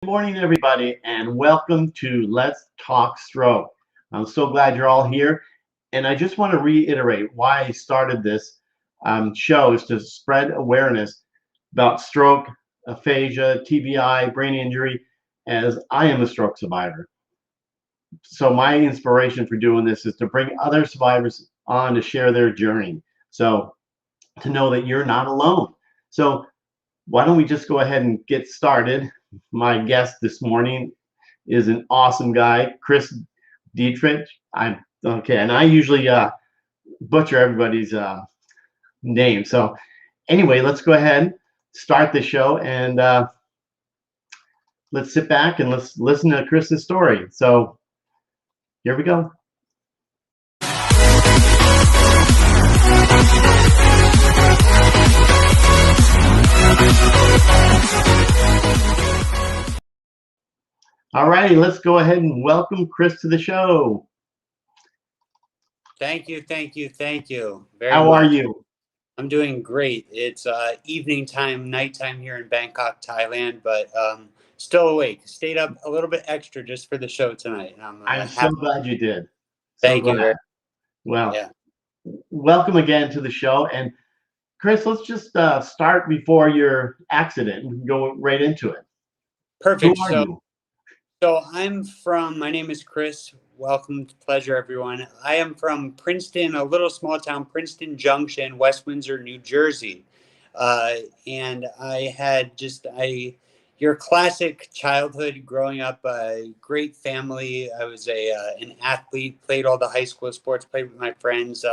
Good morning, everybody, and welcome to Let's Talk Stroke. I'm so glad you're all here, and I just want to reiterate why I started this show is to spread awareness about stroke, aphasia, TBI, brain injury, as I am a stroke survivor. So my inspiration for doing this is to bring other survivors on to share their journey. So to know that you're not alone. So why don't we just go ahead and get started? My guest this morning is an awesome guy, Chris Dittrich. I'm okay, and I usually butcher everybody's name. So anyway, let's go ahead, start the show, and let's sit back and let's listen to Chris's story. So here we go. All righty, let's go ahead and welcome Chris to the show. Thank you. How are you? I'm doing great. It's evening time, nighttime here in Bangkok, Thailand, but still awake. Stayed up a little bit extra just for the show tonight. And I'm so happy. glad you did. Thank you very Well, yeah. welcome again to the show. And Chris, let's just start before your accident and go right into it. Perfect. Who are you? So my name is Chris. Welcome, pleasure, everyone. I am from Princeton, a little small town, Princeton Junction, West Windsor, New Jersey. And I had your classic childhood growing up, a great family. I was an athlete, played all the high school sports, played with my friends.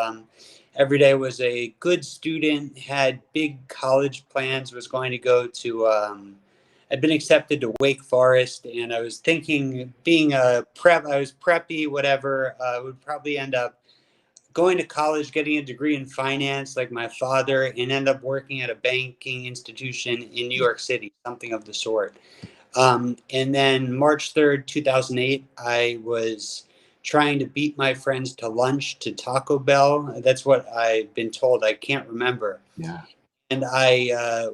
Every day was a good student, had big college plans, was going to go to I'd been accepted to Wake Forest, and I was thinking, being a prep, I was preppy, whatever, would probably end up going to college, getting a degree in finance like my father, and end up working at a banking institution in New York City, something of the sort. And then March 3rd, 2008, I was trying to beat my friends to lunch to Taco Bell. That's what I've been told. I can't remember. Yeah. And I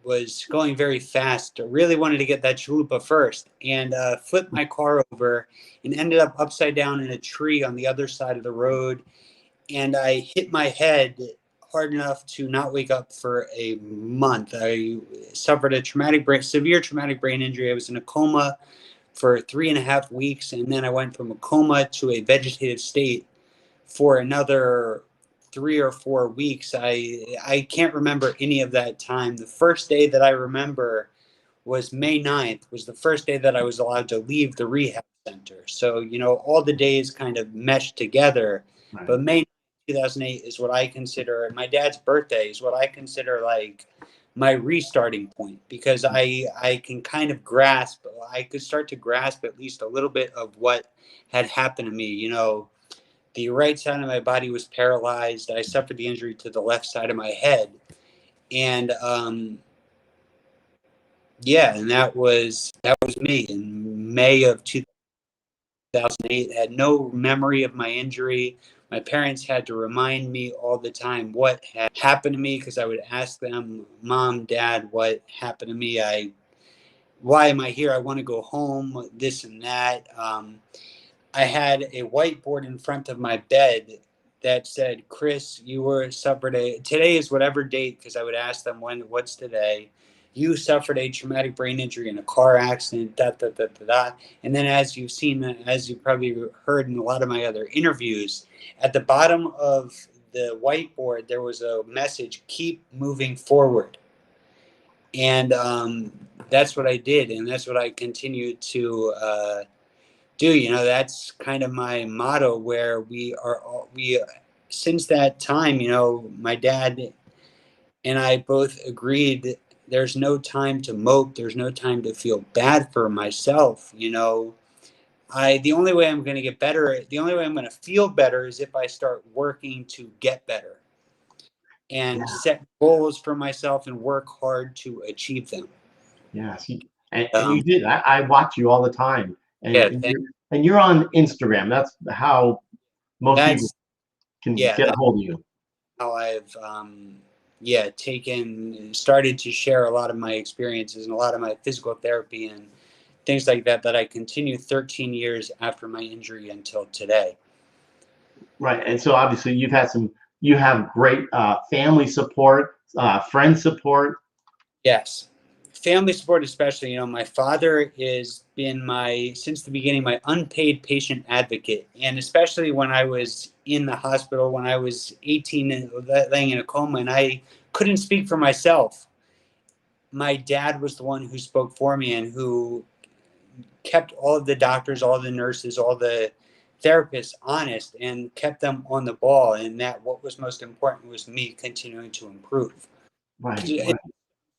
was going very fast. I really wanted to get that chalupa first, and flipped my car over and ended up upside down in a tree on the other side of the road. And I hit my head hard enough to not wake up for a month. I suffered a severe traumatic brain injury. I was in a coma for 3.5 weeks, and then I went from a coma to a vegetative state for another 3 or 4 weeks. I can't remember any of that time. The first day that I remember was May 9th, was the first day that I was allowed to leave the rehab center. So, all the days kind of meshed together. Right. But May 2008 is what I consider, and my dad's birthday is what I consider like my restarting point, because I can kind of I could start to grasp at least a little bit of what had happened to me. The right side of my body was paralyzed. I suffered the injury to the left side of my head. And and that was me in May of 2008. Had no memory of my injury. My parents had to remind me all the time what had happened to me, because I would ask them, Mom, Dad, what happened to me? Why am I here? I want to go home, this and that. I had a whiteboard in front of my bed that said, Chris, today is whatever date, because I would ask them what's today. You suffered a traumatic brain injury in a car accident, da, da, da, da, da. And then as you probably heard in a lot of my other interviews, at the bottom of the whiteboard, there was a message, keep moving forward. And that's what I did. And that's what I continued to do. That's kind of my motto, where since that time, my dad and I both agreed there's no time to mope. There's no time to feel bad for myself. The only way I'm going to get better, the only way I'm going to feel better is if I start working to get better and set goals for myself and work hard to achieve them. Yes. And you did. I watch you all the time. And you're on Instagram. That's how most people can get a hold of you. How I've started to share a lot of my experiences and a lot of my physical therapy and things like that, that I continue 13 years after my injury until today. Right. And so obviously you have great family support, friend support. Yes. Family support, especially, my father has been since the beginning, my unpaid patient advocate. And especially when I was in the hospital, when I was 18 and laying in a coma and I couldn't speak for myself, my dad was the one who spoke for me and who kept all of the doctors, all the nurses, all the therapists honest and kept them on the ball. And that what was most important was me continuing to improve. Right.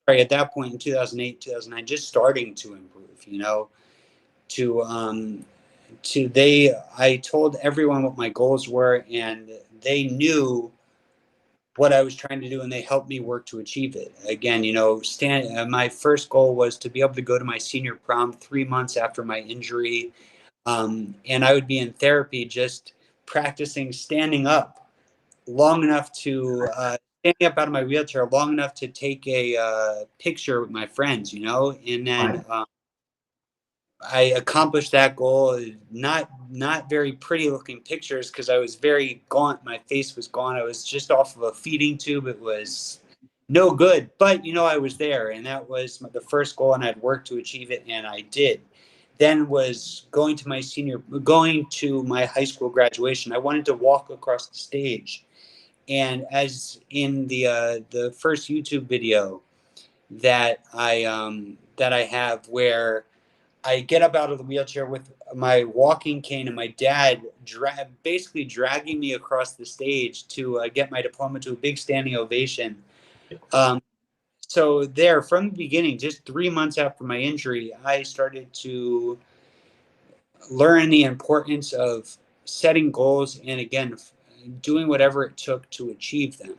Right. At that point in 2008, 2009, just starting to improve, I told everyone what my goals were and they knew what I was trying to do and they helped me work to achieve it. Again, my first goal was to be able to go to my senior prom 3 months after my injury. And I would be in therapy just practicing standing up long enough to standing up out of my wheelchair long enough to take a picture with my friends, and then Right. I accomplished that goal. Not very pretty looking pictures because I was very gaunt. My face was gone. I was just off of a feeding tube. It was no good, but I was there, and that was the first goal, and I'd worked to achieve it, and I did. Then was going to my high school graduation. I wanted to walk across the stage. And as in the first YouTube video that I have, where I get up out of the wheelchair with my walking cane and my dad basically dragging me across the stage to get my diploma to a big standing ovation. So there, from the beginning, just 3 months after my injury, I started to learn the importance of setting goals and, again, doing whatever it took to achieve them,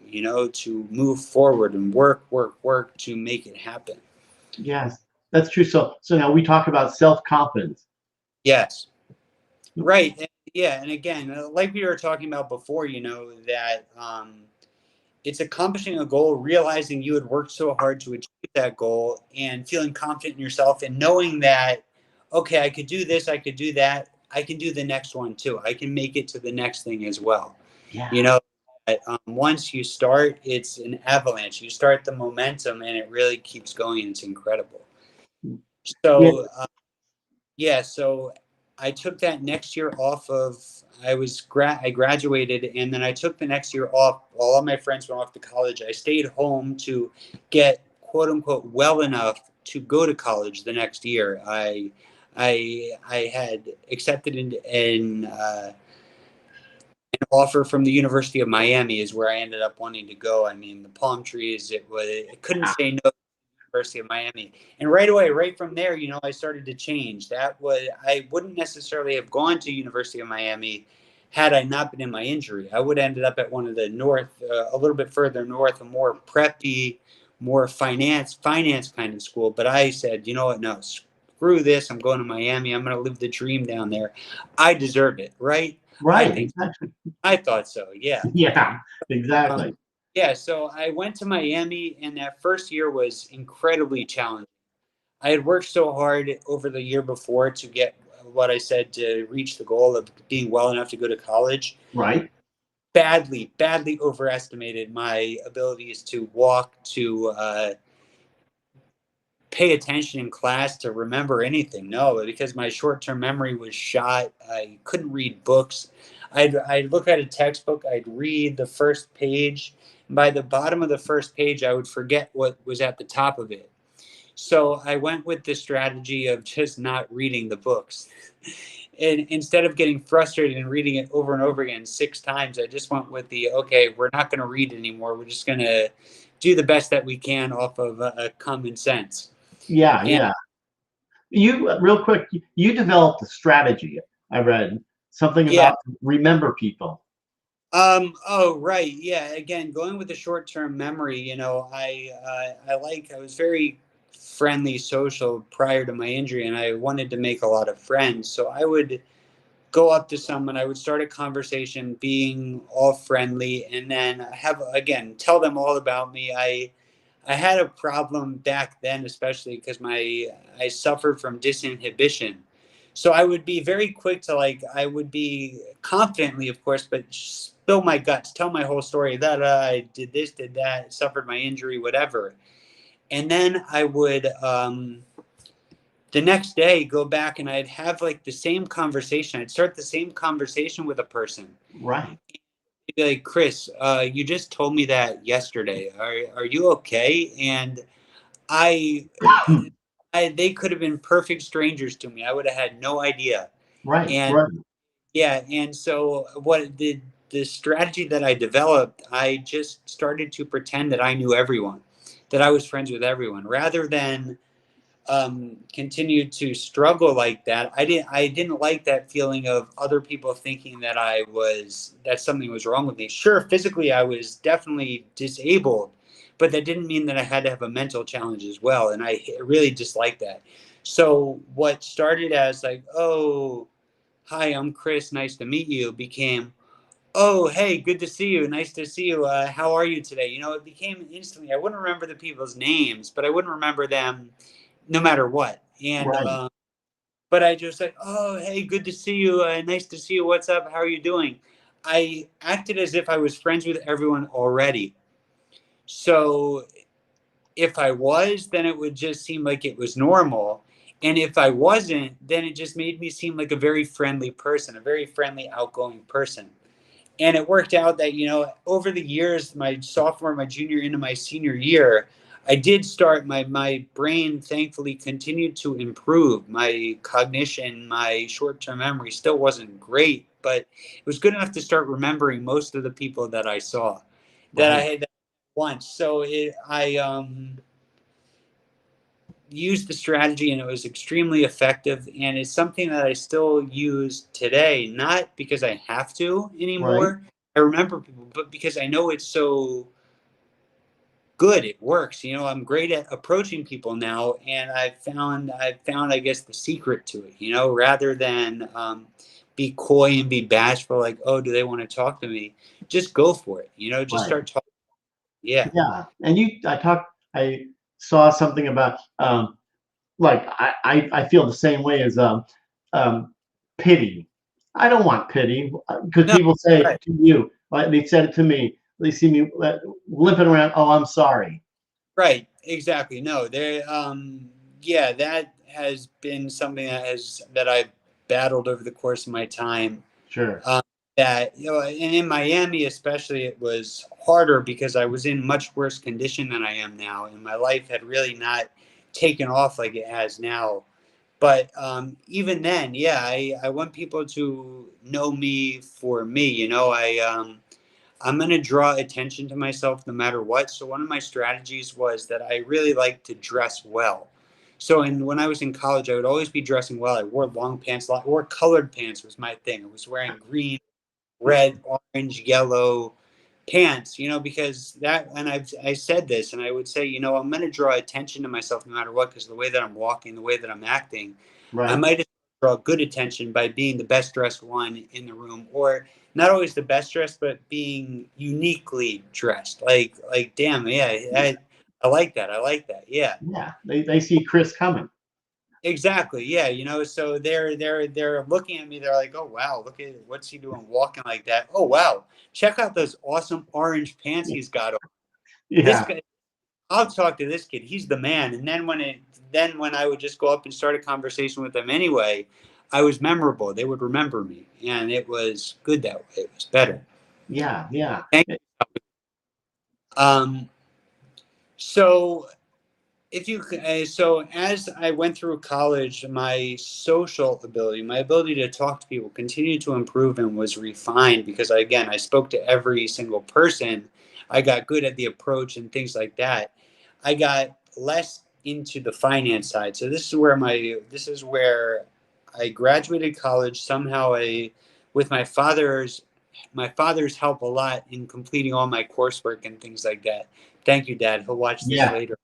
to move forward and work to make it happen. Yes, that's true. So now we talk about self-confidence. Yes. Right. Yeah. And again, like we were talking about before, that it's accomplishing a goal, realizing you had worked so hard to achieve that goal and feeling confident in yourself and knowing that, okay, I could do this, I could do that, I can do the next one too. I can make it to the next thing as well. Yeah. Once you start, it's an avalanche. You start the momentum and it really keeps going. It's incredible. Yeah. So, so I took that next year off of, I graduated and then I took the next year off. All of my friends went off to college. I stayed home to get quote unquote well enough to go to college the next year. I had accepted an offer from the University of Miami is where I ended up wanting to go. I mean, the palm trees, I couldn't say no to the University of Miami. And right away, right from there, I started to change. I wouldn't necessarily have gone to University of Miami had I not been in my injury. I would have ended up at one of the a little bit further north, a more preppy, more finance kind of school. But I said, you know what, no, screw this. I'm going to Miami. I'm going to live the dream down there. I deserve it, right? I Right. think Exactly. I thought so. Yeah. Yeah. Exactly. Yeah. So I went to Miami, and that first year was incredibly challenging. I had worked so hard over the year before to get what I said to reach the goal of being well enough to go to college. Right. Badly overestimated my abilities to walk, to pay attention in class, to remember anything. No, because my short-term memory was shot. I couldn't read books. I'd look at a textbook, I'd read the first page, and by the bottom of the first page, I would forget what was at the top of it. So I went with the strategy of just not reading the books. And instead of getting frustrated and reading it over and over again 6 times, I just went with okay, we're not going to read anymore. We're just going to do the best that we can off of common sense. Yeah. And Yeah. You real quick. You developed a strategy. I read something yeah. about remember people. Oh, right. Yeah. Again, going with the short-term memory, I was very friendly, social prior to my injury, and I wanted to make a lot of friends. So I would go up to someone, I would start a conversation, being all friendly, and then tell them all about me. I had a problem back then, especially because I suffered from disinhibition. So I would be very quick to I would be confidently, of course, but spill my guts, tell my whole story that I did this, did that, suffered my injury, whatever. And then I would, the next day, go back and I'd have like the same conversation. I'd start the same conversation with a person. Right. He'd be like, Chris, you just told me that yesterday. Are you okay? And I, they could have been perfect strangers to me. I would have had no idea. Right. And Right. yeah, and so what the strategy that I developed, I just started to pretend that I knew everyone, that I was friends with everyone, rather than continue to struggle like that. I didn't like that feeling of other people thinking that something was wrong with me. Sure, physically I was definitely disabled, but that didn't mean that I had to have a mental challenge as well. And I really disliked that. So what started as like, oh, hi, I'm Chris, nice to meet you, became, oh, hey, good to see you, nice to see you, how are you today? It became instantly, I wouldn't remember the people's names, but I wouldn't remember them no matter what. And Right. but I just like, oh, hey, good to see you, nice to see you, what's up, how are you doing? I acted as if I was friends with everyone already. So if I was, then it would just seem like it was normal. And if I wasn't, then it just made me seem like a very friendly person, a very friendly, outgoing person. And it worked out that, over the years, my sophomore, my junior, into my senior year, I did start my brain thankfully continued to improve. My cognition, my short-term memory still wasn't great, but it was good enough to start remembering most of the people that I saw that I Right. had once. So I used the strategy and it was extremely effective, and it's something that I still use today, not because I have to Right. anymore. I remember people, but because I know it's so good, it works. I'm great at approaching people now, and I guess the secret to it, rather than be coy and be bashful, like, oh, do they want to talk to me? Just go for it, just Right. start talking. Yeah. Yeah. And I saw something about like I feel the same way as um pity. I don't want pity because No. people say Right. to you, like they said it to me, they see me limping around, oh, I'm sorry. Right, exactly. No, yeah, that has been something that I've battled over the course of my time. Sure. Um, that and in Miami especially, it was harder because I was in much worse condition than I am now, and my life had really not taken off like it has now. But even then, yeah, I want people to know me for me. I'm going to draw attention to myself no matter what. So one of my strategies was that I really like to dress well. So when I was in college, I would always be dressing well. I wore long pants, I wore colored pants was my thing. I was wearing green, red, orange, yellow pants, because and I said this, and I would say, I'm going to draw attention to myself no matter what, because the way that I'm walking, the way that I'm acting, I Right. might draw good attention by being the best dressed one in the room, or not always the best dressed, but being uniquely dressed. Like, damn, yeah, I like that. I like that. Yeah. Yeah. They see Chris coming. Exactly. Yeah. So they're looking at me. They're like, oh wow, look at what's he doing walking like that. Oh wow, check out those awesome orange pants he's got on. This Yeah. guy, I'll talk to this kid. He's the man. And then when I would just go up and start a conversation with them anyway, I was memorable. They would remember me, and it was good that way. It was better. Yeah. Yeah. Thank um. So if you so as I went through college, my social ability, my ability to talk to people, continued to improve and was refined because I spoke to every single person. I got good at the approach and things like that. I got less into the finance side. So this is where I graduated college somehow. With my father's help a lot in completing all my coursework and things like that. Thank you, Dad. He'll watch this Yeah. later.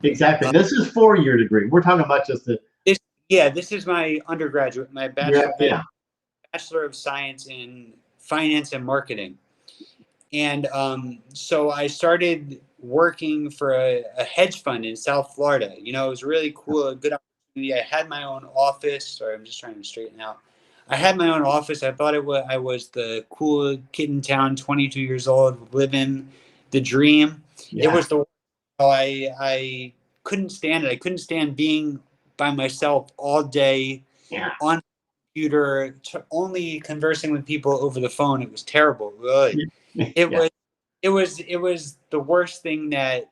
Exactly. Uh, This is 4-year degree. We're talking about just the this, yeah, this is my undergraduate, my yeah. bachelor. I have Yeah. a bachelor of science in finance and marketing, and so I started working for a hedge fund in South Florida. You know, it was really cool, a good opportunity. I had my own office. Sorry, I'm just trying to straighten out. I had my own office. I thought I was the cool kid in town, 22 years old, living the dream. It Yeah. was the I couldn't stand it. I couldn't stand being by myself all day Yeah. on computer, only conversing with people over the phone. It was terrible. Really. It Yeah. was it was the worst thing that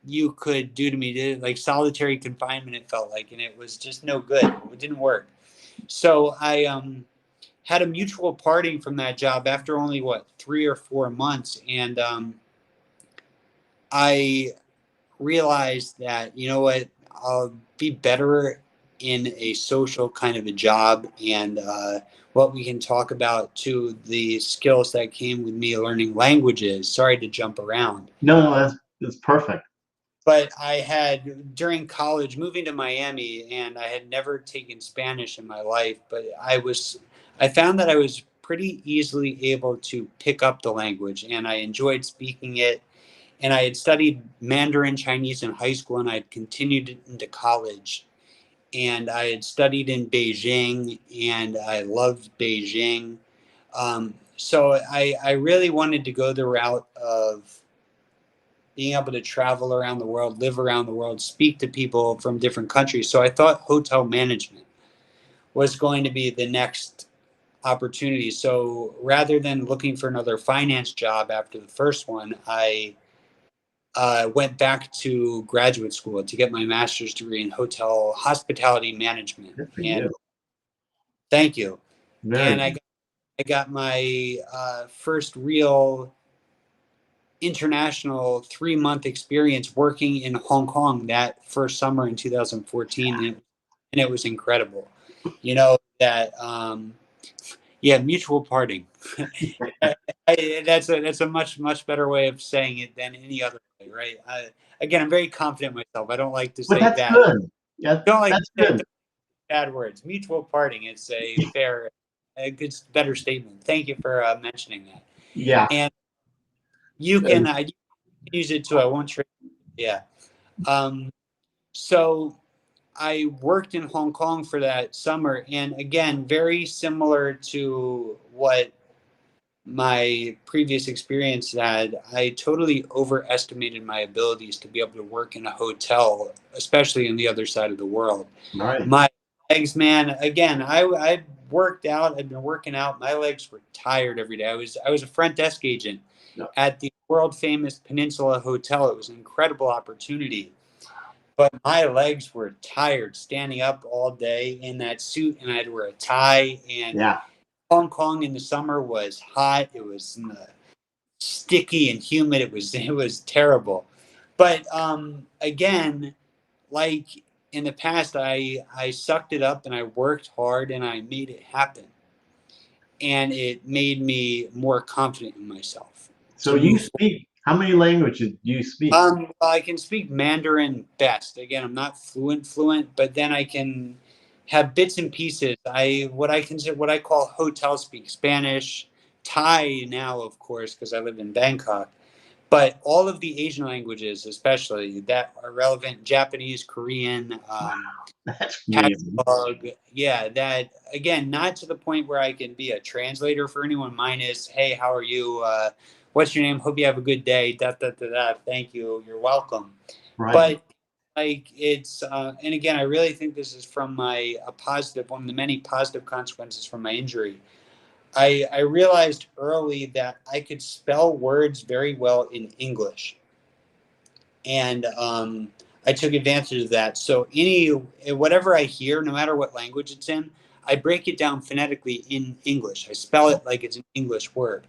you could do to me. Like solitary confinement, it felt like, and it was just no good. It didn't work. So I had a mutual parting from that job after only 3 or 4 months, and I realized that, you know what, I'll be better in a social kind of a job, and what we can talk about to the skills that came with me learning languages. Sorry to jump around. No, that's perfect. But I had, during college, moving to Miami, and I had never taken Spanish in my life, but I found that I was pretty easily able to pick up the language, and I enjoyed speaking it. And I had studied Mandarin Chinese in high school, and I had continued it into college. And I had studied in Beijing, and I loved Beijing. So I really wanted to go the route of being able to travel around the world, live around the world, speak to people from different countries. So I thought hotel management was going to be the next opportunity. So rather than looking for another finance job after the first one, I went back to graduate school to get my master's degree in hotel hospitality management. Good for And you. thank you. Very And good. I got my first real international 3-month experience working in Hong Kong that first summer in 2014, and it was incredible. You know that, yeah, mutual parting. That's a much better way of saying it than any other way, right? Again, I'm very confident in myself. I don't like to But say that's bad. good. Yeah, Don't like that's to say good. bad words. Mutual parting. It's a good, better statement. Thank you for mentioning that. Yeah. And you can use it too. I won't trade. Yeah. Um, so I worked in Hong Kong for that summer, and again, very similar to what my previous experience had. I totally overestimated my abilities to be able to work in a hotel, especially on the other side of the world. Right. My legs, man. Again, I worked out. I'd been working out. My legs were tired every day. I was a front desk agent Yeah. at the world famous Peninsula Hotel. It was an incredible opportunity, but my legs were tired standing up all day in that suit, and I had to wear a tie. And Yeah. Hong Kong in the summer was hot. It was sticky and humid. It was terrible. But again, like in the past, I sucked it up and I worked hard and I made it happen, and it made me more confident in myself So to you move. speak, how many languages do you speak? I can speak Mandarin best. Again, I'm not fluent, but then I can have bits and pieces. What I call hotel speak: Spanish, Thai now, of course, because I live in Bangkok. But all of the Asian languages, especially that are relevant: Japanese, Korean, That's amazing. Tagalog. Yeah, that again, not to the point where I can be a translator for anyone. Mine is, hey, how are you? What's your name? Hope you have a good day. Da da da da. Thank you. You're welcome. Right. But like it's, and again, I really think this is from my a positive one of the many positive consequences from my injury. I realized early that I could spell words very well in English, and I took advantage of that. So whatever I hear, no matter what language it's in, I break it down phonetically in English. I spell it like it's an English word,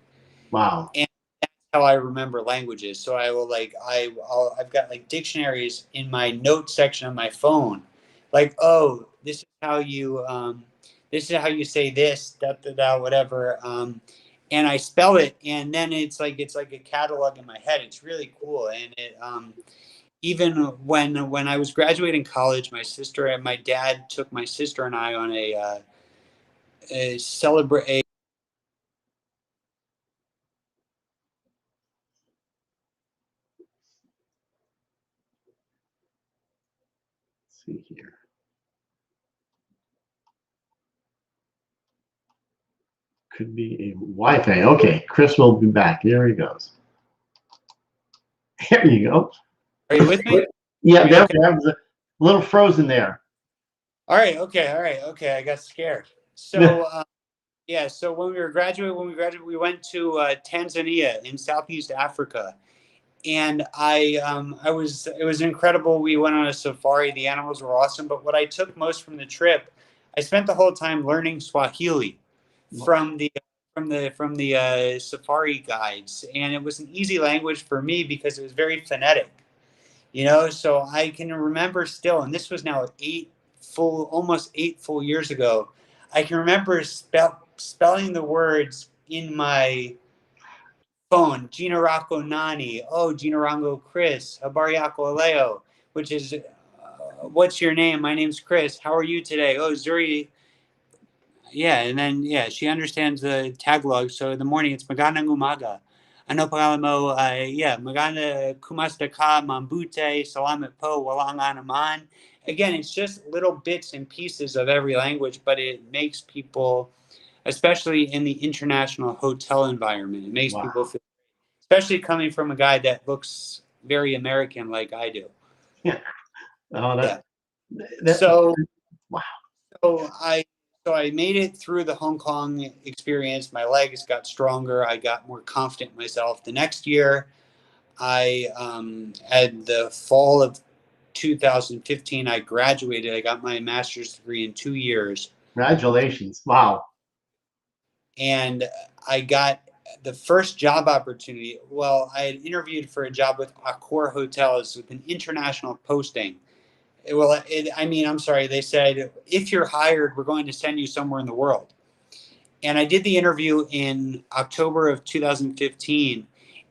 Wow. and that's how I remember languages. So I will I've got like dictionaries in my notes section on my phone, like, oh, this is how you say this, da da da, whatever. And I spell it, and then it's like a catalog in my head. It's really cool, and it even when I was graduating college, my sister and my dad took my sister and I on a celebrate. Could be a Wi-Fi. Okay, Chris will be back. Here he goes. There you go. Are you with me? Yeah, Are you there okay? we are. A little frozen there. All right. Okay. All right. Okay. I got scared. So, yeah. So when we graduated, we went to Tanzania in Southeast Africa, and it was incredible. We went on a safari. The animals were awesome. But what I took most from the trip, I spent the whole time learning Swahili from the safari guides, and it was an easy language for me because it was very phonetic. So I can remember still, and this was now almost 8 full years ago. I can remember spelling the words in my phone. Gina Rocco Nani, Gina Rango Chris, Habari Yako Aleo, which is, what's your name? My name's Chris. How are you today? Oh, Zuri. Yeah, and then, yeah, she understands the Tagalog. So in the morning, it's Magandang Umaga. Ano pangalan mo? Yeah, Maganda Kumasta ka, Mambute, Salamat po, Walang naman. Again, it's just little bits and pieces of every language, but it makes people, especially in the international hotel environment, it makes Wow. people feel, especially coming from a guy that looks very American like I do. Yeah. Oh, Yeah. that So wow. So I made it through the Hong Kong experience. My legs got stronger. I got more confident in myself. The next year, I at the fall of 2015, I graduated. I got my master's degree in 2 years, Congratulations. Wow. and I got the first job opportunity. Well, I had interviewed for a job with Accor Hotels with an international posting. I'm sorry. They said, if you're hired, we're going to send you somewhere in the world. And I did the interview in October of 2015,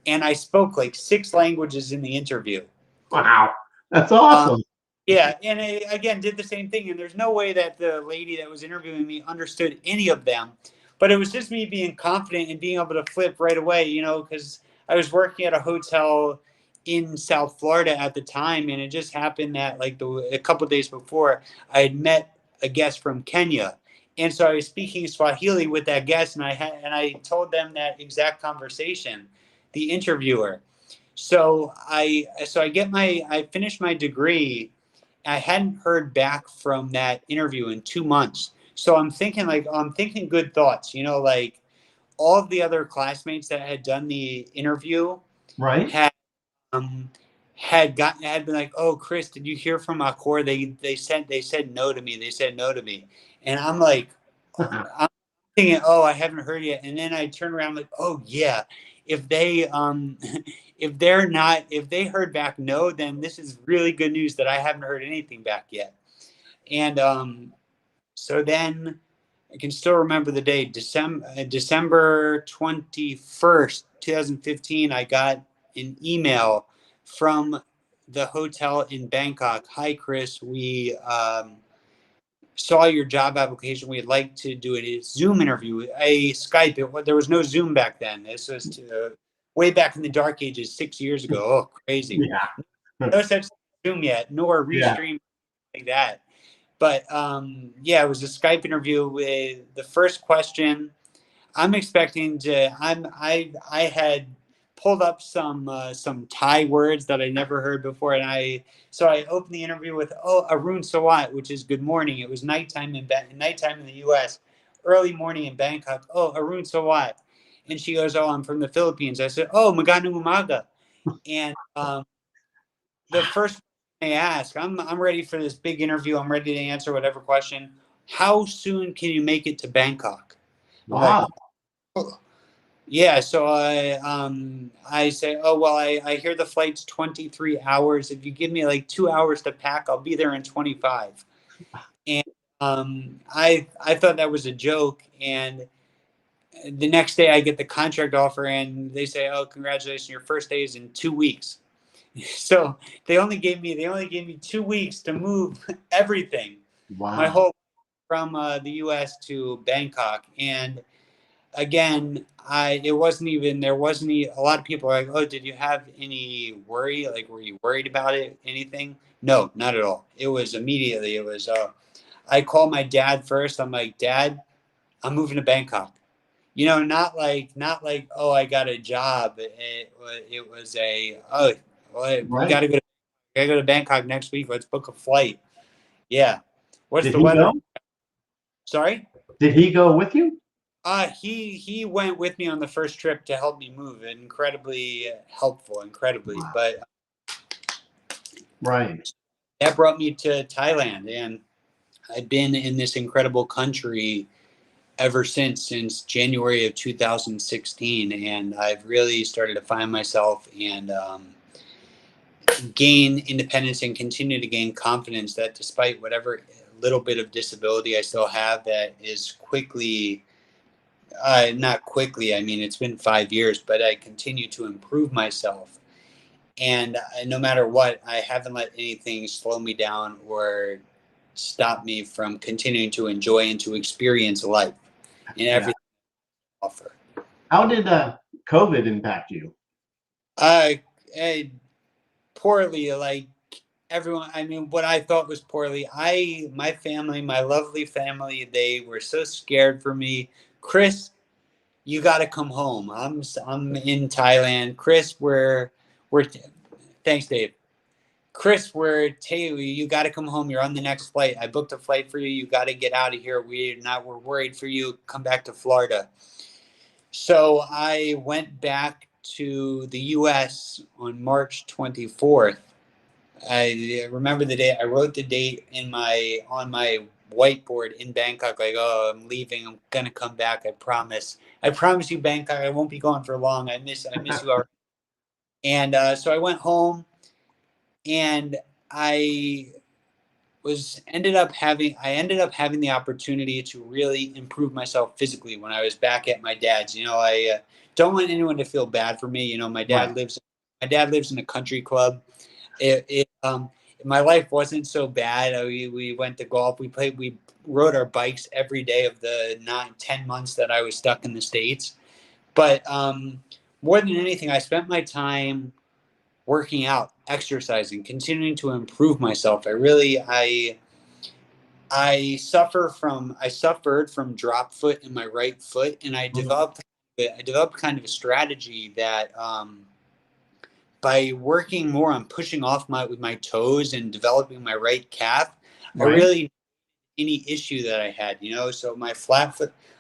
and I spoke like 6 languages in the interview. Wow. That's Um, awesome. yeah, and I, again, did the same thing. And there's no way that the lady that was interviewing me understood any of them. But it was just me being confident and being able to flip right away, because I was working at a hotel in South Florida at the time. And it just happened that, like, a couple of days before, I had met a guest from Kenya. And so I was speaking Swahili with that guest, and I told them that exact conversation, the interviewer. I finished my degree. I hadn't heard back from that interview in 2 months. So I'm thinking good thoughts, like all of the other classmates that had done the interview Right? had um had been like, "Oh, Chris, did you hear from Accor? They said no to me. They said no to me." And I'm like, I'm thinking, "Oh, I haven't heard yet." And then I turn around like, "Oh yeah, if they if they heard back no, then this is really good news that I haven't heard anything back yet." And so then I can still remember the day, December 21st, 2015. I got an email from the hotel in Bangkok. Hi, Chris. We saw your job application. We'd like to do a Zoom interview, a Skype. There was no Zoom back then. This was way back in the dark ages, 6 years ago. Oh, crazy. Yeah. No such Zoom yet, nor Yeah. Restream like that. But yeah, it was a Skype interview. With the first question, I'm expecting to. I had pulled up some Thai words that I never heard before, and I opened the interview with Arun Sawat, which is good morning. It was nighttime in the U.S., early morning in Bangkok. Oh, Arun Sawat, and she goes, "Oh, I'm from the Philippines." I said, "Oh, Magandang umaga," and the first they ask, I'm ready for this big interview. I'm ready to answer whatever question. How soon can you make it to Bangkok? I'm like, Wow. oh. Yeah. So I say, oh well, I hear the flight's 23 hours. If you give me like 2 hours to pack, I'll be there in 25. And I thought that was a joke. And the next day I get the contract offer, and they say, oh, congratulations, your first day is in 2 weeks. So they only gave me 2 weeks to move everything, my Wow. whole from the U.S. to Bangkok. And again, there wasn't a lot of people are like, oh, did you have any worry? Like, were you worried about it? Anything? No, not at all. It was immediately. It was. I called my dad first. I'm like, Dad, I'm moving to Bangkok. not like, oh, I got a job. It was a, oh, well, we Right. gotta go to Bangkok next week. Let's book a flight. Yeah. What's Did the he weather? go? Sorry. Did he go with you? He went with me on the first trip to help me move. Incredibly helpful, incredibly. Wow. But Right. that brought me to Thailand, and I've been in this incredible country ever since January of 2016, and I've really started to find myself and gain independence and continue to gain confidence that despite whatever little bit of disability I still have, that is quickly, not quickly, I mean, it's been 5 years, but I continue to improve myself. And no matter what, I haven't let anything slow me down or stop me from continuing to enjoy and to experience life and Yeah. everything I offer. How did COVID impact you? Uh, eh, Poorly, like everyone. I mean, what I thought was poorly. My family, my lovely family, they were so scared for me. Chris, you got to come home. I'm in Thailand. Chris, we're thanks, Dave. Chris, you got to come home. You're on the next flight. I booked a flight for you. You got to get out of here. We're worried for you. Come back to Florida. So I went back to the U.S. on March 24th. I remember the day. I wrote the date on my whiteboard in Bangkok. Like, oh, I'm leaving. I'm gonna come back. I promise. I promise you, Bangkok. I won't be gone for long. I miss you already. And so I went home, and I ended up having the opportunity to really improve myself physically when I was back at my dad's. I don't want anyone to feel bad for me. Right. My dad lives in a country club. My life wasn't so bad. We went to golf. We rode our bikes every day of the 9, 10 months that I was stuck in the States. But more than anything, I spent my time working out, exercising, continuing to improve myself. I suffered from drop foot in my right foot, and Mhm. I developed kind of a strategy that by working more on pushing off with my toes and developing my right calf, I Right. really any issue that I had, so my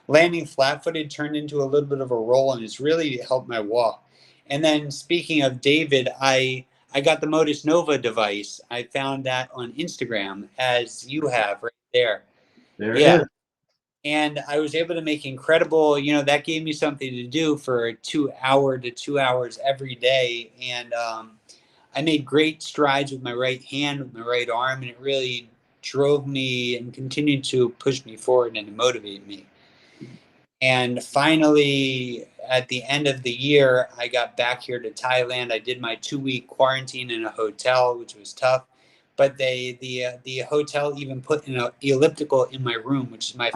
landing flat footed turned into a little bit of a roll, and it's really helped my walk. And then speaking of David, I got the Modus Nova device. I found that on Instagram, as you have right there. There it Yeah. is. And I was able to make incredible, that gave me something to do for 2 hour to 2 hours every day. And I made great strides with my right hand, with my right arm, and it really drove me and continued to push me forward and to motivate me. And finally, at the end of the year, I got back here to Thailand. I did my 2-week quarantine in a hotel, which was tough. But the hotel even put an elliptical in my room, which is Oh,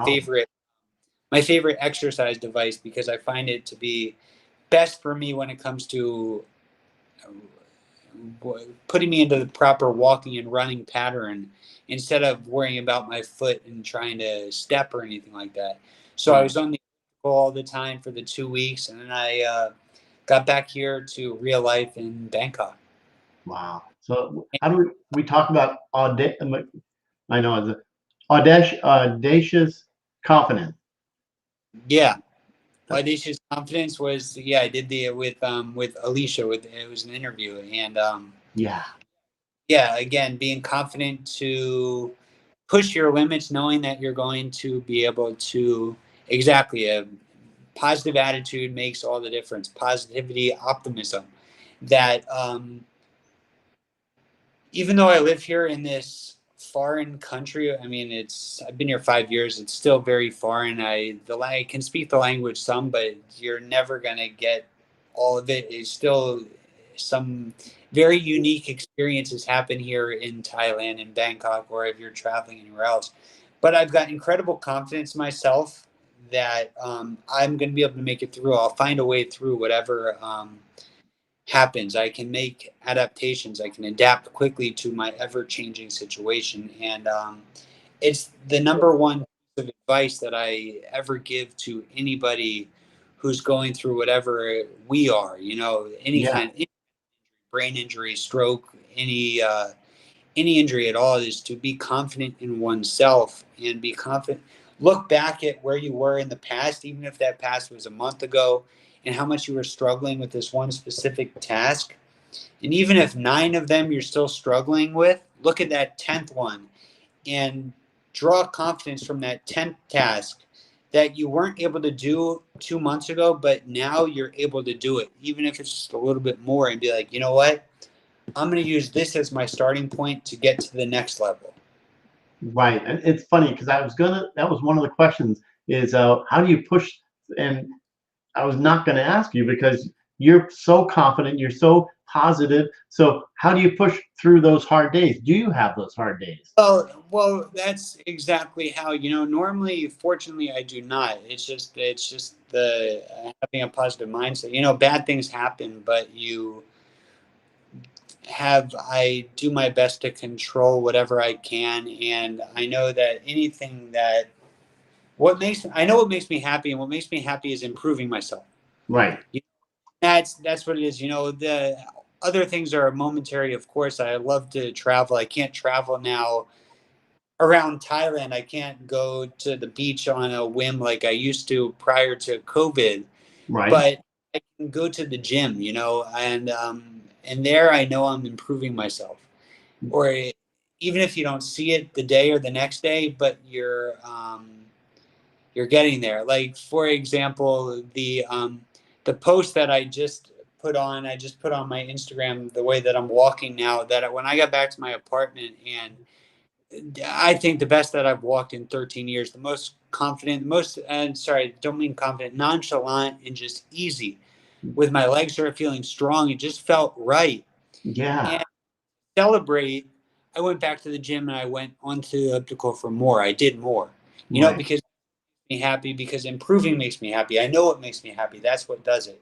my favorite exercise device, because I find it to be best for me when it comes to putting me into the proper walking and running pattern instead of worrying about my foot and trying to step or anything like that. So I right. was on the all the time for the 2 weeks, and then I got back here to real life in Bangkok. Wow. So how do we talk about I know it's audacious confidence. Yeah, That's audacious confidence was, I did the with Alicia. It was an interview, and yeah. yeah, again, being confident to push your limits, knowing that you're going to be able to, exactly, a positive attitude makes all the difference. Positivity, optimism. That even though I live here in this foreign country, I mean, I've been here 5 years. It's still very foreign. I can speak the language some, but you're never gonna get all of it. It's still some very unique experiences happen here in Thailand and Bangkok, or if you're traveling anywhere else. But I've got incredible confidence in myself that I'm going to be able to make it through. I'll find a way through whatever happens. I can make adaptations. I can adapt quickly to my ever changing situation. And it's the number one piece of advice that I ever give to anybody who's going through whatever we are, any Yeah. kind of brain injury, stroke, any injury at all, is to be confident in oneself and be confident. Look back at where you were in the past, even if that past was a month ago, and how much you were struggling with this one specific task. And even if 9 of them you're still struggling with, look at that 10th one and draw confidence from that 10th task that you weren't able to do 2 months ago, but now you're able to do it, even if it's just a little bit more, and be like, you know what? I'm going to use this as my starting point to get to the next level. Right. And it's funny because that was one of the questions is how do you push? And I was not going to ask you because you're so confident, you're so positive. So how do you push through those hard days? Do you have those hard days? Well, that's exactly how, normally, fortunately, I do not. It's just the having a positive mindset. Bad things happen, but I do my best to control whatever I can. And I know that I know what makes me happy, and what makes me happy is improving myself. Right. That's what it is. The other things are momentary. Of course, I love to travel. I can't travel now around Thailand. I can't go to the beach on a whim like I used to prior to COVID, Right. but I can go to the gym, and there I know I'm improving myself. Or even if you don't see it the day or the next day, but you're getting there. Like, for example, the post that I just put on my Instagram, the way that I'm walking now, that when I got back to my apartment, and I think the best that I've walked in 13 years, the most confident, sorry, don't mean confident, nonchalant and just easy, with my legs are feeling strong. It just felt right. Yeah. And celebrate, I went back to the gym and I went onto the elliptical for more. I did more, Right. because me happy, because improving makes me happy. I know what makes me happy. That's what does it.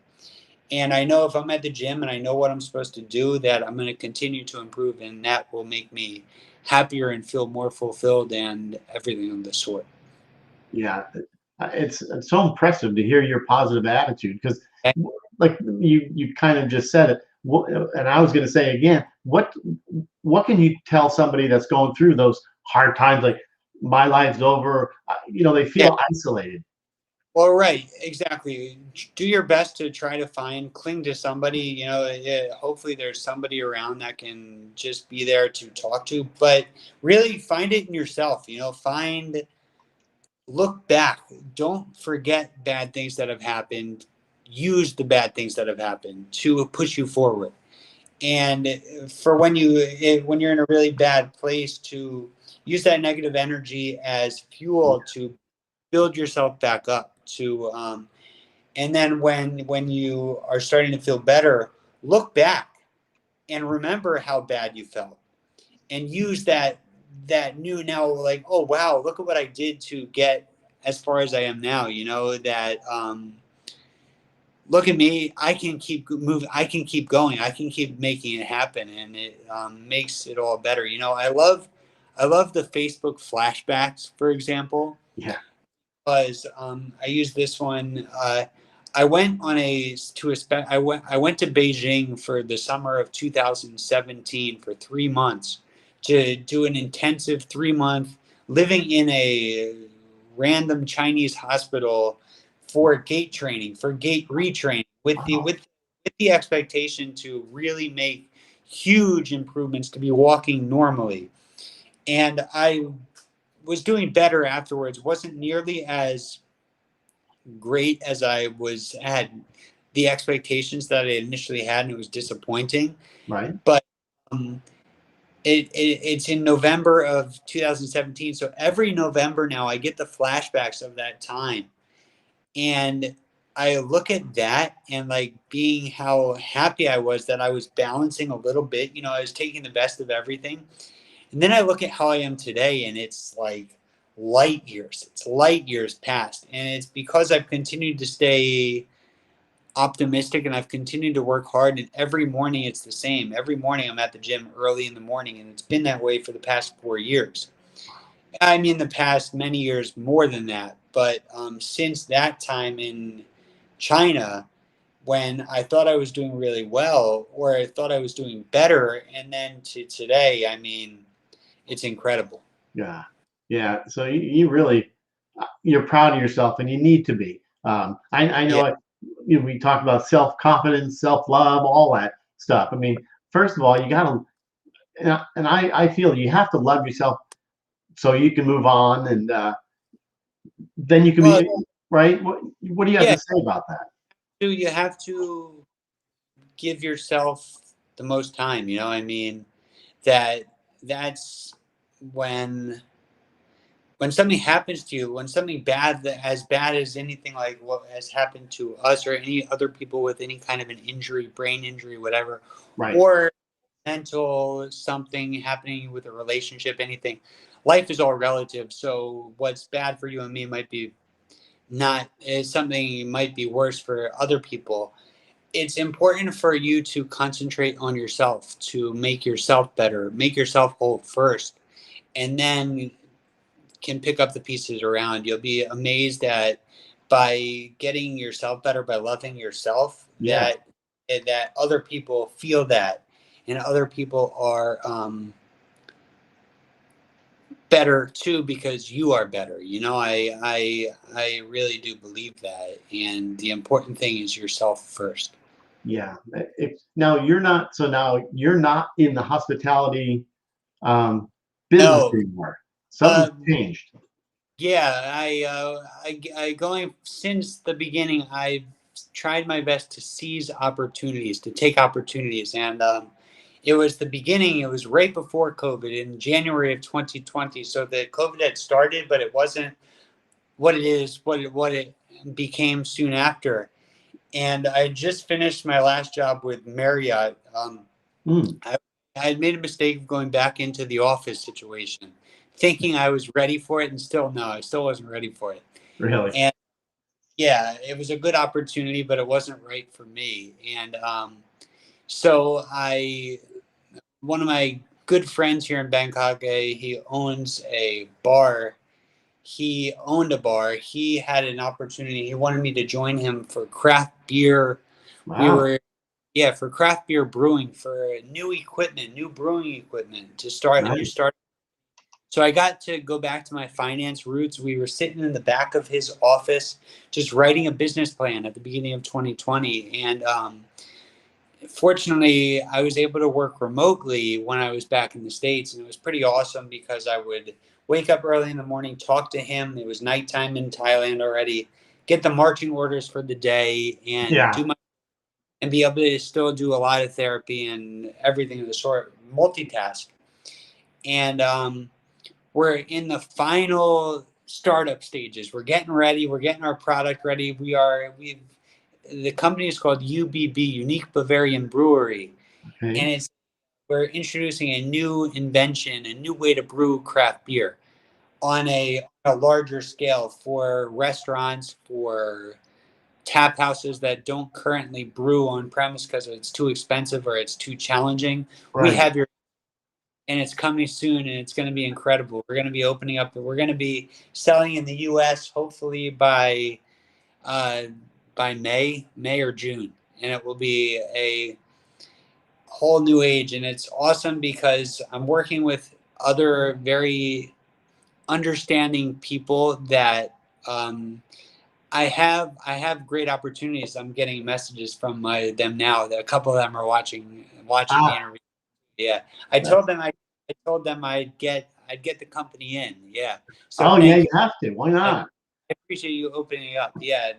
And I know if I'm at the gym and I know what I'm supposed to do, that I'm going to continue to improve, and that will make me happier and feel more fulfilled and everything of the sort. Yeah. It's so impressive to hear your positive attitude because, Okay? like you kind of just said it. And I was going to say again, what can you tell somebody that's going through those hard times, like my life's over? They Yeah. feel isolated. Well, right. Exactly. Do your best to try to cling to somebody, hopefully there's somebody around that can just be there to talk to, but really find it in yourself, look back. Don't forget bad things that have happened. Use the bad things that have happened to push you forward. And for when you're in a really bad place, to use that negative energy as fuel to build yourself back up. And then when you are starting to feel better, look back and remember how bad you felt, and use that new now, like, oh wow, look at what I did to get as far as I am now, that look at me, I can keep moving, I can keep going, I can keep making it happen, and it makes it all better. I love the Facebook flashbacks, for example, Yeah. because I use this one. I went on a to a spe- I went to Beijing for the summer of 2017 for 3 months to do an intensive 3 month living in a random Chinese hospital for gait training, for gait retraining, Wow. with the expectation to really make huge improvements, to be walking normally. And I was doing better afterwards. Wasn't nearly as great as had the expectations that I initially had, and it was disappointing. Right. But um, it's in November of 2017, so every November now I get the flashbacks of that time, and I look at that and, like, being how happy I was that I was balancing a little bit. I was taking the best of everything. And then I look at how I am today, and it's like light years. It's light years past. And it's because I've continued to stay optimistic, and I've continued to work hard. And every morning it's the same. Every morning I'm at the gym early in the morning, and it's been that way for the past 4 years. I mean, the past many years more than that. But since that time in China when I thought I was doing really well, or I thought I was doing better, and then to today, I mean, it's incredible. Yeah, yeah. So you really, you're proud of yourself, and you need to be. I Yeah. know we talk about self-confidence, self-love, all that stuff. I mean, first of all, you gotta, and I feel you have to love yourself so you can move on, and then you can Well, be right. What do you have yeah, to say about that? you have to give yourself the most time. You know, I mean, that that's when when something happens to you, when something bad, that as bad as anything like what has happened to us or any other people with any kind of an injury, brain injury, whatever, Right. or mental something happening with a relationship, anything, life is all relative. So what's bad for you and me might be not is something might be worse for other people. It's important for you to concentrate on yourself, to make yourself better, make yourself whole first, and then can pick up the pieces around. You'll be amazed at by getting yourself better, by loving yourself, Yeah. that other people feel that, and other people are better too because you are better. You know, I really do believe that, and the important thing is yourself first. Yeah. Now you're not. So now you're not in the hospitality business No, anymore. Something's uh, changed. yeah, I going since the beginning. I tried my best to seize opportunities, to take opportunities, and it was the beginning. It was right before COVID in January of 2020. So the COVID had started, but it wasn't what it is, what it became soon after. And I just finished my last job with Marriott. Mm, I, I had made a mistake of going back into the office situation, thinking I was ready for it, and still no, I still wasn't ready for it. really? And yeah, it was a good opportunity, but it wasn't right for me. And so I, one of my good friends here in Bangkok, he owns a bar. He owned a bar. He had an opportunity. He wanted me to join him for craft beer. We Wow. were Yeah, for craft beer brewing, for new equipment, new brewing equipment to start a new Nice. start. So I got to go back to my finance roots. We were sitting in the back of his office, just writing a business plan at the beginning of 2020. And fortunately, I was able to work remotely when I was back in the States. And it was pretty awesome because I would wake up early in the morning, talk to him. It was nighttime in Thailand already, get the marching orders for the day, and Yeah. do my and be able to still do a lot of therapy and everything of the sort, multitask. And we're in the final startup stages. We're getting ready. We're getting our product ready. The company is called UBB, Unique Bavarian Brewery, Okay. and we're introducing a new invention, a new way to brew craft beer on a larger scale for restaurants, for tap houses that don't currently brew on premise because it's too expensive or it's too challenging. We Right. have your and it's coming soon and it's going to be incredible. We're going to be opening up. We're going to be selling in the U.S. hopefully uh, by May or June, and it will be a whole new age. And it's awesome because I'm working with other very understanding people that I have great opportunities. I'm getting messages from them now. That a couple of them are watching the Ah, interview. Yeah, I told that's, them I told them I'd get the company in. Yeah, so oh, yeah, thank you you. have to. Why I not? appreciate you opening up. Yeah,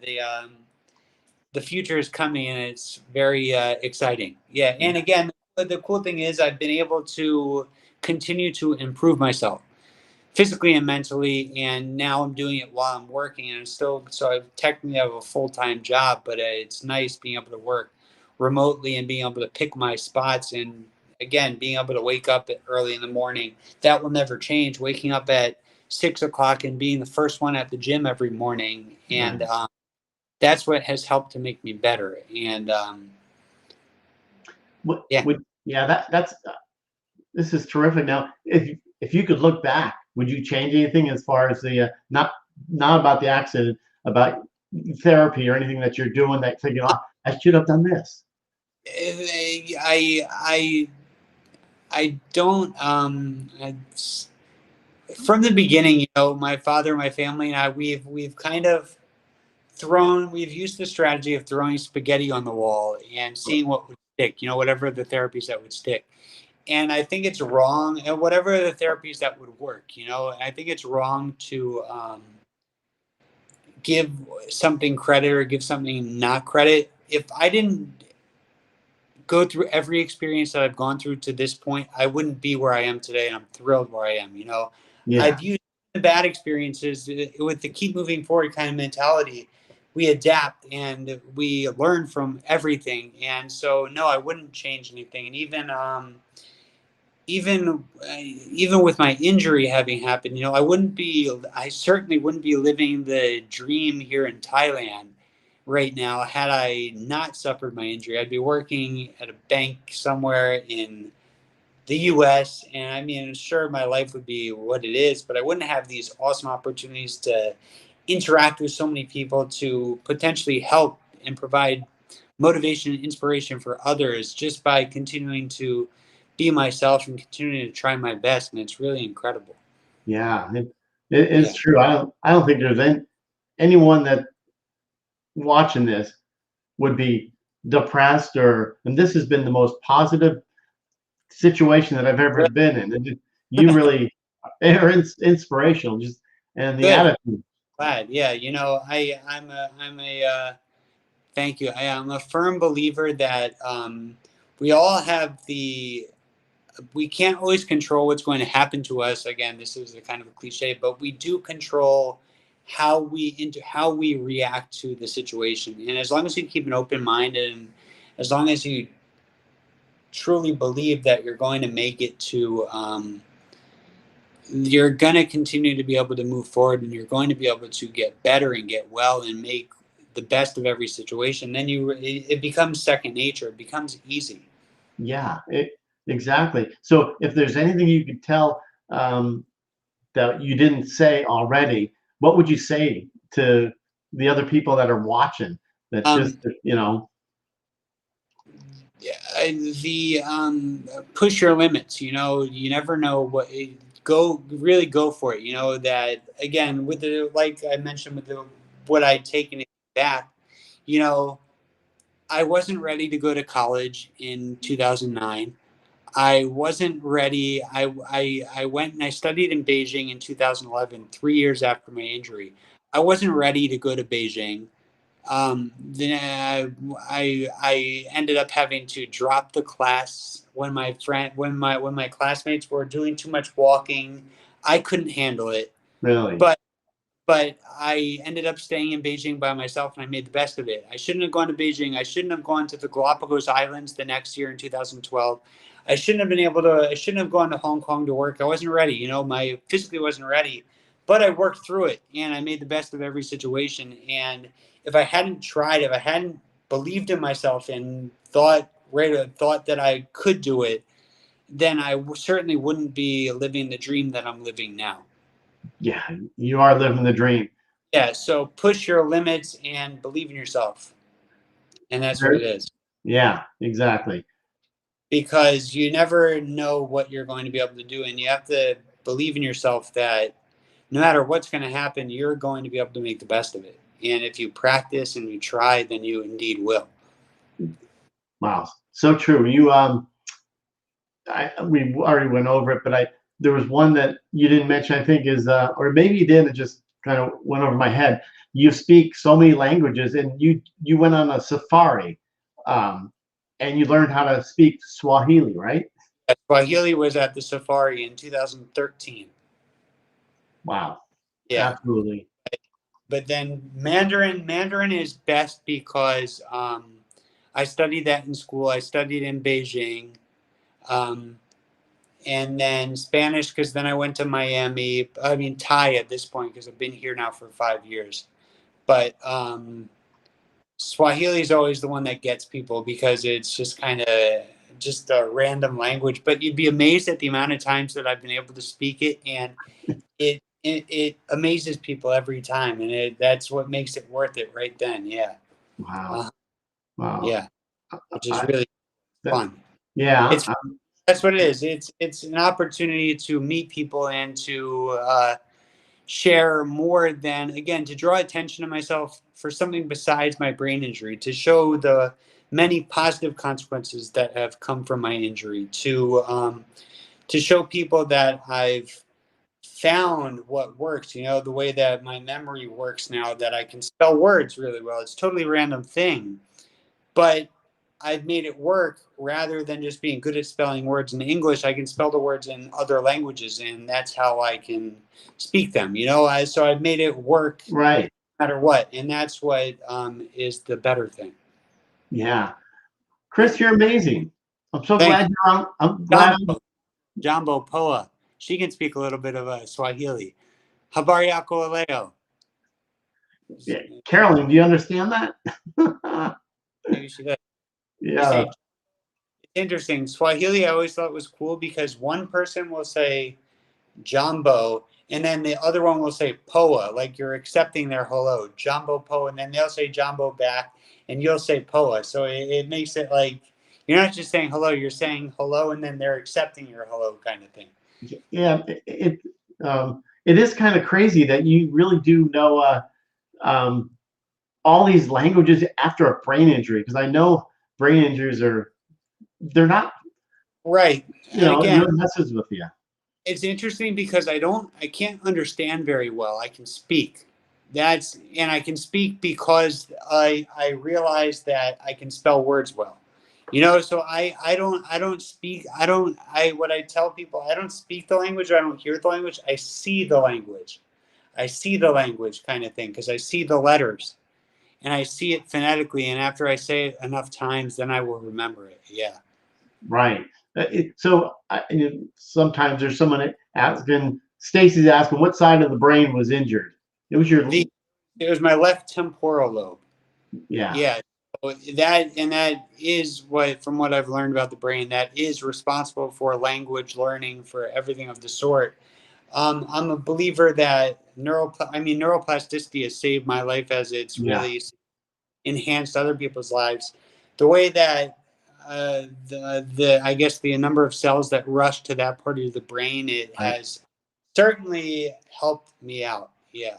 the future is coming and it's very exciting. Yeah, and again, the cool thing is I've been able to continue to improve myself physically and mentally, and now I'm doing it while I'm working, and I'm still so I technically have a full-time job, but it's nice being able to work remotely and being able to pick my spots, and again being able to wake up early in the morning. That will never change, waking up at 6 o'clock and being the first one at the gym every morning, and Nice. that's what has helped to make me better. And yeah. Yeah, that's this is terrific. Now, if you could look back, would you change anything as far as the not about the accident, about therapy or anything that you're doing that thinking, oh, I should have done this? I don't. From the beginning, my father, my family, and I, we've kind of we've used the strategy of throwing spaghetti on the wall and seeing what would stick. Whatever the therapies that would stick. And I think it's wrong, and whatever the therapies that would work. I think it's wrong to give something credit or give something not credit. If I didn't go through every experience that I've gone through to this point, I wouldn't be where I am today, and I'm thrilled where I am. Yeah. I've used the bad experiences with the keep moving forward kind of mentality. We adapt and we learn from everything, and so no, I wouldn't change anything. And even with my injury having happened, I certainly wouldn't be living the dream here in Thailand right now had I not suffered my injury. I'd be working at a bank somewhere in the US, and I mean, sure, my life would be what it is, but I wouldn't have these awesome opportunities to interact with so many people, to potentially help and provide motivation and inspiration for others just by continuing to be myself and continuing to try my best. And it's really incredible. Yeah, it's Yeah. true. I don't think there's anyone that watching this would be depressed and this has been the most positive situation that I've ever Really been in. You really are inspirational, just and the good. attitude. Glad. Yeah. I'm a, thank you. I am a firm believer that we all have we can't always control what's going to happen to us. Again, this is a kind of a cliche, but we do control how we react to the situation. And as long as you keep an open mind, and as long as you truly believe that you're going to make it to, you're going to continue to be able to move forward, and you're going to be able to get better and get well and make the best of every situation. Then it becomes second nature. It becomes easy. Yeah, exactly. So if there's anything you could tell that you didn't say already, what would you say to the other people that are watching? That just Um, the push your limits. You never know go for it. That again with the, like I mentioned, with the what I'd taken it back. You know, I wasn't ready to go to college in 2009. I wasn't ready. I went and I studied in Beijing in 2011, 3 years after my injury. I wasn't ready to go to Beijing. Then I ended up having to drop the class when my classmates were doing too much walking. I couldn't handle it, really, but I ended up staying in Beijing by myself, and I made the best of it. I shouldn't have gone to Beijing. I shouldn't have gone to the Galapagos Islands the next year in 2012. I shouldn't have gone to Hong Kong to work. I wasn't ready. My physically wasn't ready, but I worked through it, and I made the best of every situation. And if I hadn't believed in myself and thought that I could do it, then I certainly wouldn't be living the dream that I'm living now. yeah, you are living the dream. Yeah, so push your limits and believe in yourself. And that's what Very- it is. Yeah, exactly. Because you never know what you're going to be able to do. And you have to believe in yourself that no matter what's going to happen, you're going to be able to make the best of it. And if you practice and you try, then you indeed will. Wow, so true. We already went over it, but there was one that you didn't mention. I think is or maybe you did. It just kind of went over my head. You speak so many languages, and you went on a safari, um, and you learned how to speak Swahili, right? Swahili was at the safari in 2013. Wow, Yeah. absolutely. But then Mandarin is best because I studied that in school. I studied in Beijing. Um, and then Spanish because then I went to Miami. I mean Thai at this point because I've been here now for 5 years. But Swahili is always the one that gets people because it's just kind of just a random language. But you'd be amazed at the amount of times that I've been able to speak it, and it amazes people every time, and that's what makes it worth it right then. Yeah. Wow. Uh, Wow. yeah, which is I, really that, fun. yeah. It's That's what it is. It's an opportunity to meet people and to share more than, again, to draw attention to myself for something besides my brain injury, to show the many positive consequences that have come from my injury, to show people that I've found what works, the way that my memory works now, that I can spell words really well. It's a totally random thing, but I've made it work. Rather than just being good at spelling words in English, I can spell the words in other languages, and that's how I can speak them. So I've made it work Right. no matter what, and that's what is the better thing. Yeah. Chris, you're amazing. I'm so Thank glad you. you're on. I'm glad. Jambo Poa. She can speak a little bit of Swahili. Habari yako leo? Yeah. Carolyn, do you understand that? Maybe she does. You Yeah. say, it's interesting. Swahili, I always thought was cool because one person will say Jumbo, and then the other one will say Poa, like you're accepting their hello, Jumbo Poa, and then they'll say Jumbo back, and you'll say Poa. So it makes it like you're not just saying hello, you're saying hello, and then they're accepting your hello kind of thing. Yeah. It is kind of crazy that you really do know um, all these languages after a brain injury, because I know brain injuries they're not, Right. And it again, really messes with you. it's interesting because I can't understand very well. I can speak. And I can speak because I realize that I can spell words well. So I don't speak, what I tell people, I don't speak the language, or I don't hear the language, I see the language. I see the language kind of thing because I see the letters and I see it phonetically, and after I say it enough times, then I will remember it. Yeah. Right. Sometimes there's someone asking, Stacy's asking, what side of the brain was injured? It was your, It was my left temporal lobe. yeah. Yeah. So that is from what I've learned about the brain, that is responsible for language learning, for everything of the sort. I'm a believer that neuroplasticity has saved my life, as it's Yeah. really enhanced other people's lives. The way that the I guess the number of cells that rush to that part of the brain, it Right. has certainly helped me out. Yeah.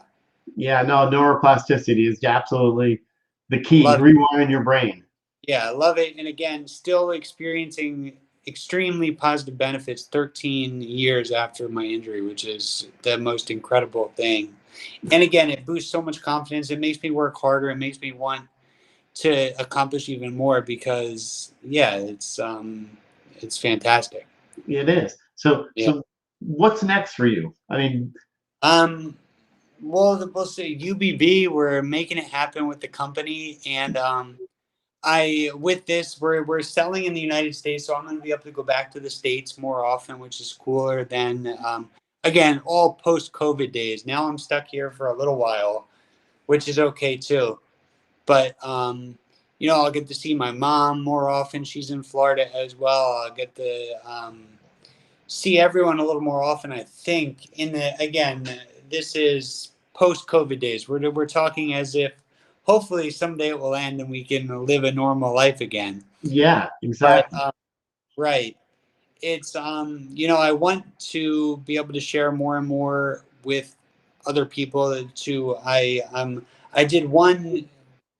Yeah. No, neuroplasticity is absolutely the key. Love it. Rewiring your brain. Yeah, I love it. And again, still experiencing extremely positive benefits 13 years after my injury, which is the most incredible thing. And again, it boosts so much confidence. It makes me work harder. It makes me want to accomplish even more because, yeah, it's fantastic. It is. So, Yeah. what's next for you? I mean, Um, we'll say UBB, we're making it happen with the company, and with this, we're selling in the United States, so I'm going to be able to go back to the States more often, which is cooler than again, all post-COVID days. Now I'm stuck here for a little while, which is okay too. But I'll get to see my mom more often. She's in Florida as well. I'll get to see everyone a little more often, I think. This is post-COVID days. We're talking as if hopefully someday it will end and we can live a normal life again. yeah, But exactly. right, it's I want to be able to share more and more with other people. I did one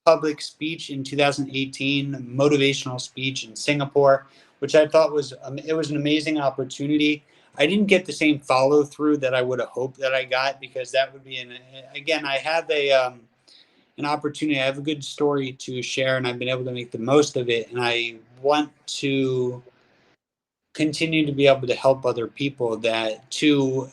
public speech in 2018, motivational speech in Singapore, which I thought was it was an amazing opportunity. I didn't get the same follow through that I would have hoped that I got, because that would be I have an opportunity. I have a good story to share, and I've been able to make the most of it. And I want to continue to be able to help other people that to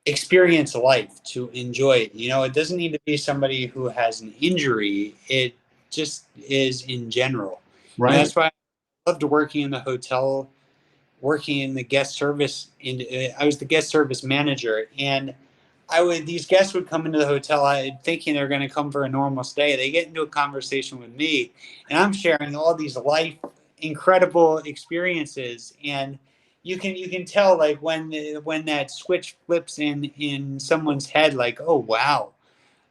experience life, to enjoy it. It doesn't need to be somebody who has an injury. It just is in general. Right. That's why I loved working in the hotel, working in the guest service. I was the guest service manager, and these guests would come into the hotel, thinking they're going to come for a normal stay. They get into a conversation with me, and I'm sharing all these incredible experiences, and you can tell like when that switch flips in someone's head, like, oh wow.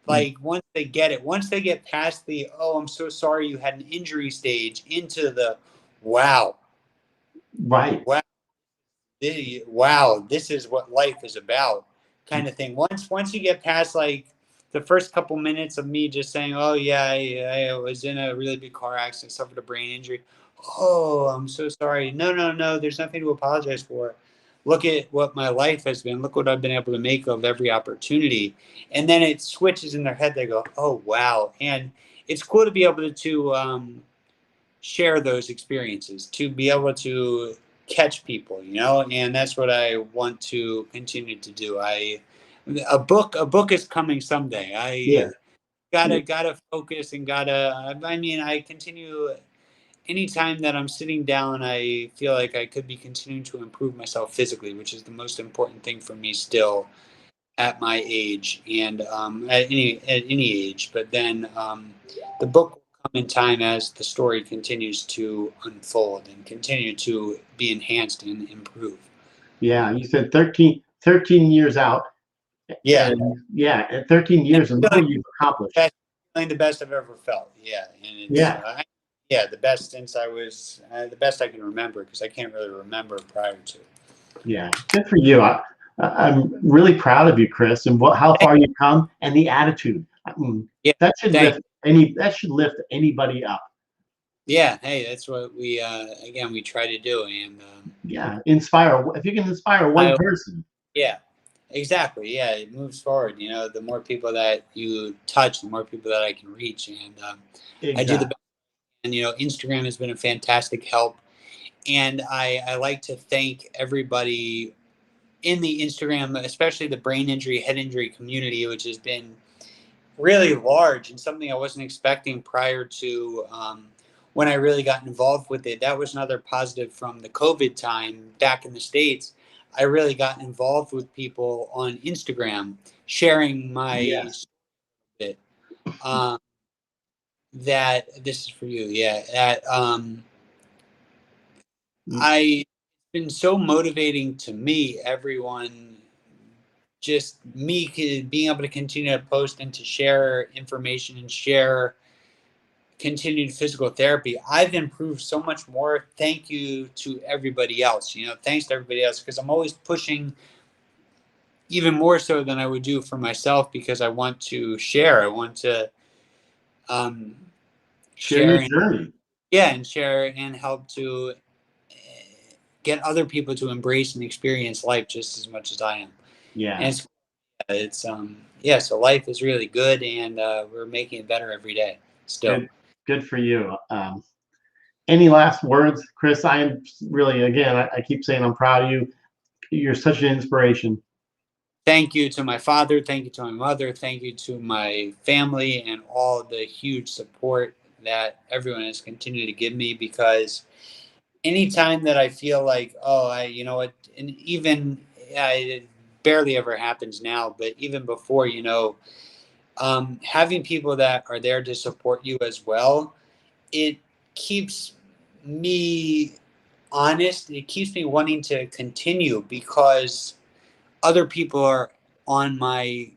Like once they get it, once they get past the, oh, I'm so sorry you had an injury stage, into the, wow, Right. wow, wow, this is what life is about, kind of thing. Once you get past like the first couple minutes of me just saying, oh yeah, I was in a really big car accident, suffered a brain injury. Oh, I'm so sorry. No, no, no. There's nothing to apologize for. Look at what my life has been. Look what I've been able to make of every opportunity. And then it switches in their head. They go, oh wow. And it's cool to be able to share those experiences, to be able to catch people, and that's what I want to continue to do. A book is coming someday. Yeah. I gotta focus and I continue. Anytime that I'm sitting down, I feel like I could be continuing to improve myself physically, which is the most important thing for me still at my age, and at any age. But then the book will come in time as the story continues to unfold and continue to be enhanced and improve. Yeah. You said 13 years out. Yeah, And yeah, at 13 and years, and look what you've accomplished. feeling the best I've ever felt. Yeah, and it's Yeah. yeah, the best since I was the best I can remember, because I can't really remember prior to. Yeah. Good for you. I'm really proud of you, Chris, and how far you've come, and the attitude. I mean, Yeah, that should thank. lift anybody up. Yeah, hey, that's what we again we try to do, and Yeah. Inspire. If you can inspire one I person. yeah, exactly. Yeah, it moves forward. The more people that you touch, the more people that I can reach, and I do the Exactly. best. And Instagram has been a fantastic help, and I like to thank everybody in the Instagram, especially the brain injury, head injury community, which has been really large and something I wasn't expecting prior to when I really got involved with it. That was another positive from the COVID time back in the States. I really got involved with people on Instagram, sharing my Yes. bit. Um, that this is for you, yeah. That I it's been so motivating to me. Everyone, just me being able to continue to post and to share information and share continued physical therapy. I've improved so much more. Thank you to everybody else. Thanks to everybody else, because I'm always pushing even more so than I would do for myself, because I want to share. I want to um, Share your share and journey. yeah, and share and help to get other people to embrace and experience life just as much as I am. Yeah. And it's yeah. So life is really good, and we're making it better every day. Still. Good. Good for you. Any last words, Chris? I am really, again, I keep saying I'm proud of you. You're such an inspiration. Thank you to my father. Thank you to my mother. Thank you to my family and all the huge support that everyone has continued to give me, because anytime that I feel like, oh, you know what, and even it barely ever happens now, but even before, having people that are there to support you as well, it keeps me honest. It keeps me wanting to continue, because other people are on my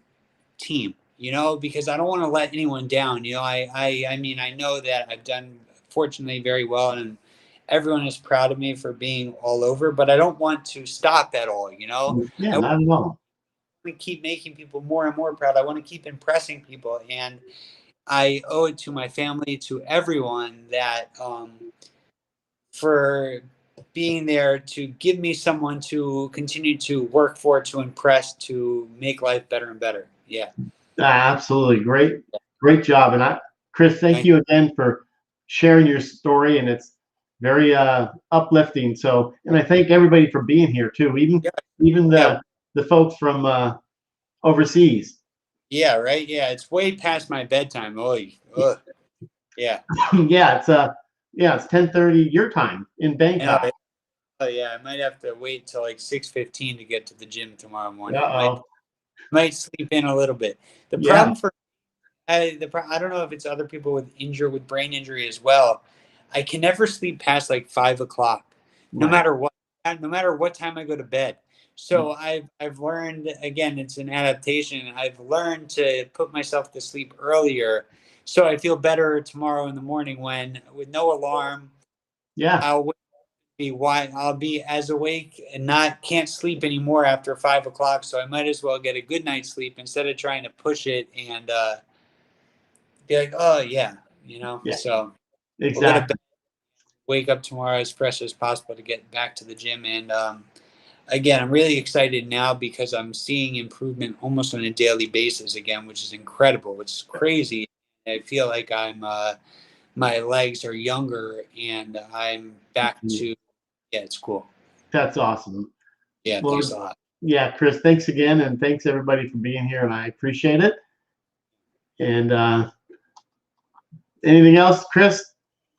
team, because I don't want to let anyone down. I mean, I know that I've done fortunately very well, and everyone is proud of me for being all over, but I don't want to stop at all. Yeah, I want not at all. to keep making people more and more proud. I want to keep impressing people, and I owe it to my family, to everyone, that for being there to give me someone to continue to work for, to impress, to make life better and better. Yeah. Absolutely. Great job. And Chris, thank Thank you again for sharing your story. And it's very uplifting. So, and I thank everybody for being here too, even Yeah. even Yeah. the folks from overseas. Yeah. Right. Yeah. It's way past my bedtime. Oy. Ugh. Yeah. Yeah, it's 10:30 your time in Yeah. Bangkok. Oh, yeah. I might have to wait till like 6:15 to get to the gym tomorrow morning. I might Uh-oh. might sleep in a little bit. The Yeah. problem for I don't know if it's other people with brain injury as well. I can never sleep past like 5 o'clock, no Right. matter what. no matter what time I go to bed. So I've learned, again, it's an adaptation. I've learned to put myself to sleep earlier, so I feel better tomorrow in the morning when, with no alarm, Yeah. I'll be as awake and can't sleep anymore after 5 o'clock. So I might as well get a good night's sleep instead of trying to push it and be like, oh yeah, Yeah. So we'll go to bed, Exactly. wake up tomorrow as fresh as possible to get back to the gym. And again, I'm really excited now because I'm seeing improvement almost on a daily basis again, which is incredible, which is crazy. I feel like my legs are younger and I'm back to, yeah, it's cool. That's awesome. Yeah, thanks a Well, lot. yeah, Chris, thanks again, and thanks everybody for being here, and I appreciate it. And anything else, Chris?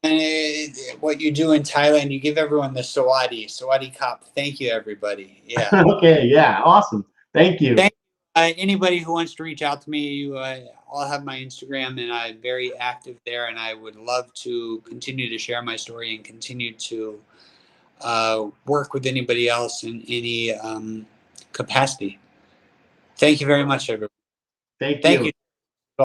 And what you do in Thailand, you give everyone the Sawadi Cup. Thank you, everybody. Yeah. Okay, yeah, awesome. Thank you. Thank anybody who wants to reach out to me. I'll have my Instagram, and I'm very active there. And I would love to continue to share my story and continue to work with anybody else in any capacity. Thank you very much, everyone. Thank Thank you. you.